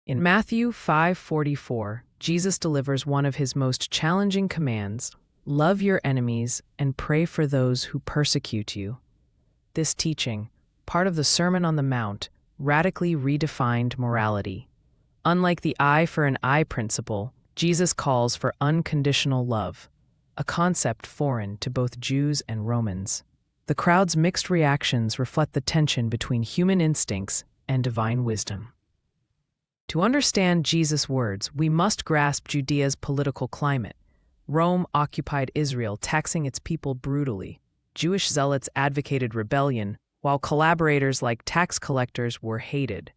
In Matthew 5:44, Jesus delivers one of his most challenging commands: love your enemies and pray for those who persecute you. This teaching, part of the Sermon on the Mount, radically redefined morality. Unlike the eye for an eye principle, Jesus calls for unconditional love, a concept foreign to both Jews and Romans. The crowd's mixed reactions reflect the tension between human instincts and divine wisdom. To understand Jesus' words, we must grasp Judea's political climate. Rome occupied Israel, taxing its people brutally. Jewish zealots advocated rebellion, while collaborators like tax collectors were hated.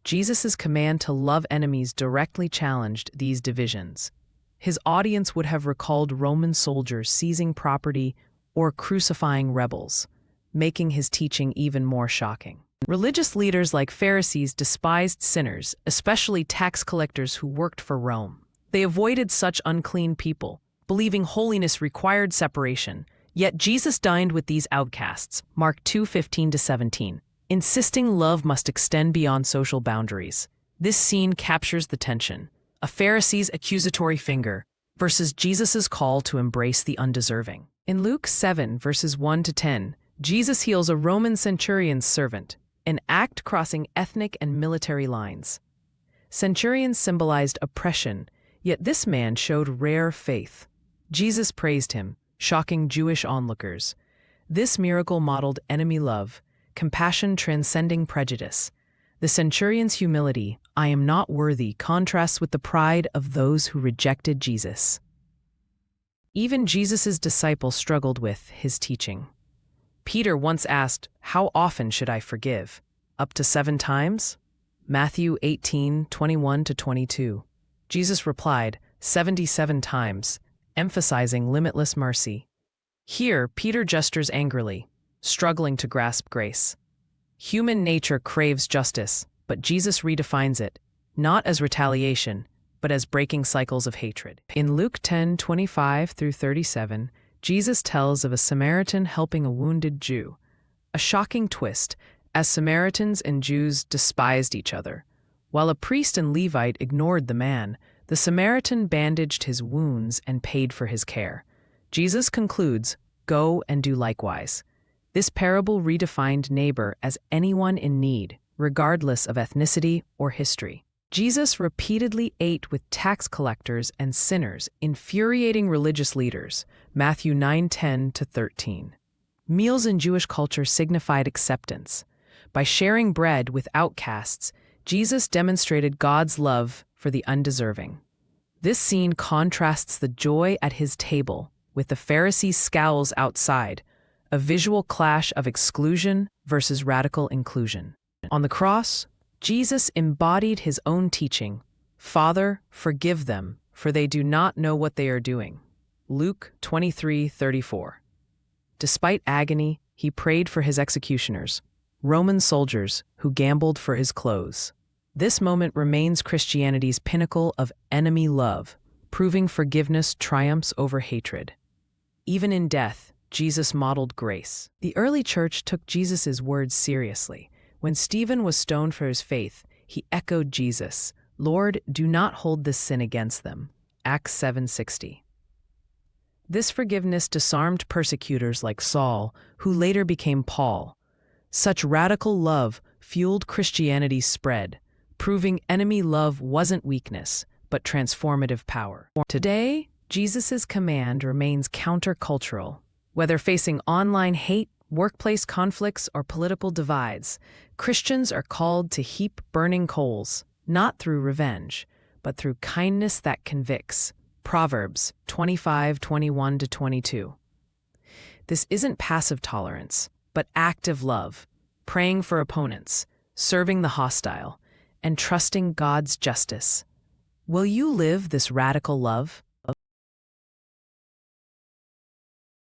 Jesus' command to love enemies directly challenged these divisions. His audience would have recalled Roman soldiers seizing property or crucifying rebels, making his teaching even more shocking. Religious leaders like Pharisees despised sinners, especially tax collectors who worked for Rome. They avoided such unclean people, believing holiness required separation. Yet Jesus dined with these outcasts, Mark 2:15-17, insisting love must extend beyond social boundaries. This scene captures the tension: a Pharisee's accusatory finger versus Jesus' call to embrace the undeserving. In Luke 7, verses 1-10, Jesus heals a Roman centurion's servant, an act crossing ethnic and military lines. Centurions symbolized oppression, yet this man showed rare faith. Jesus praised him, shocking Jewish onlookers. This miracle modeled enemy love, compassion transcending prejudice. The centurion's humility, "I am not worthy," contrasts with the pride of those who rejected Jesus. Even Jesus' disciples struggled with his teaching. Peter once asked, "How often should I forgive? Up to 7 times?" Matthew 18:21-22. Jesus replied, 77 times, emphasizing limitless mercy. Here, Peter gestures angrily, struggling to grasp grace. Human nature craves justice, but Jesus redefines it, not as retaliation, but as breaking cycles of hatred. In Luke 10:25-37, Jesus tells of a Samaritan helping a wounded Jew. A shocking twist, as Samaritans and Jews despised each other. While a priest and Levite ignored the man, the Samaritan bandaged his wounds and paid for his care. Jesus concludes, "Go and do likewise." This parable redefined neighbor as anyone in need, regardless of ethnicity or history. Jesus repeatedly ate with tax collectors and sinners, infuriating religious leaders. Matthew 9:10-13. Meals in Jewish culture signified acceptance. By sharing bread with outcasts, Jesus demonstrated God's love for the undeserving. This scene contrasts the joy at his table with the Pharisees' scowls outside, a visual clash of exclusion versus radical inclusion. On the cross, Jesus embodied his own teaching: "Father, forgive them, for they do not know what they are doing." Luke 23:34. Despite agony, he prayed for his executioners, Roman soldiers who gambled for his clothes. This moment remains Christianity's pinnacle of enemy love, proving forgiveness triumphs over hatred. Even in death, Jesus modeled grace. The early church took Jesus' words seriously. When Stephen was stoned for his faith, he echoed Jesus, "Lord, do not hold this sin against them." Acts 7:60. This forgiveness disarmed persecutors like Saul, who later became Paul. Such radical love fueled Christianity's spread, proving enemy love wasn't weakness, but transformative power. Today, Jesus' command remains countercultural. Whether facing online hate, workplace conflicts, or political divides, Christians are called to heap burning coals, not through revenge, but through kindness that convicts. Proverbs 25:21-22. This isn't passive tolerance, but active love, praying for opponents, serving the hostile, and trusting God's justice. Will you live this radical love?